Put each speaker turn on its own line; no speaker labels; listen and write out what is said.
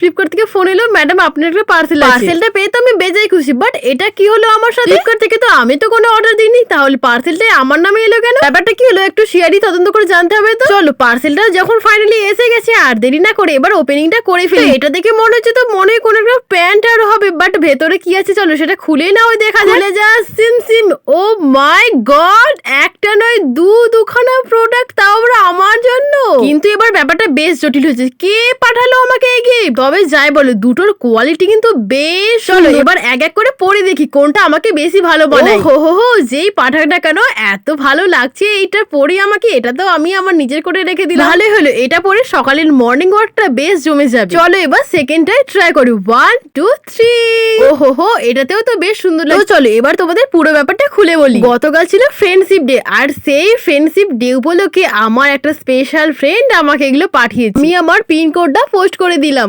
Flipkart থেকে phone এলো, madam আপনার একটা পার্সেল আছে। পার্সেলটা পেয়ে তো আমি বেজায় খুশি, বাট এটা কি হলো আমার সাথে? ফ্লিপকার্ট থেকে তো আমি তো কোনো অর্ডার দিইনি, তাহলে পার্সেলটা আমার নামে এলো কেন? ব্যাপারটা কি হলো একটু সিআইডি তদন্ত করে জানতে হবে। তো চলো, পার্সেলটা যখন ফাইনালি এসে গেছে আর দেরি না করে এবার ওপেনিংটা করে ফেলি। এটা দেখে মনে হচ্ছে তো মনে হয় কোনো একটা প্যান্ট আর হবে, বাট ভেতরে কি আছে চলো সেটা খুলেই না ওই দেখা যায়। খুলে যা সিম সিম, ও মাই গড, একটা নয় দুখানা প্রোডাক্ট, তাও আবার আমার জন্য। কিন্তু এবার ব্যাপারটা বেশ জটিল হয়েছে, কে পাঠালো আমাকে এই গিফট? তবে যাই বলো দুটোর কোয়ালিটি কিন্তু বেশ। চলো এবার এক এক করে পরে দেখি কোনটা আমাকে বেশি ভালো বানায়। হো যেই পাঠাক না কেন এত ভালো লাগছে এইটা পরে আমাকে, এটা তো আমি আমার নিজের করে রেখে দিলাম। ভালোই হলো, এটা পরে সকালের মর্নিং ওয়াকটা বেশ জমে যাবে। চলো এবার সেকেন্ডটাই ট্রাই করি, 1 2 3। হো এটাতেও তো বেশ সুন্দর লাগছে। চলো এবার তোমাদের পুরো ব্যাপারটা খুলে বলি। গতকাল ছিল ফ্রেন্ডশিপ ডে, আর সেই ফ্রেন্ডশিপ ডে উপলক্ষে আমার একটা স্পেশাল ফ্রেন্ড আমাকে এগুলো পাঠিয়েছে। আমি আমার পিন কোডটা পোস্ট করে দিলাম।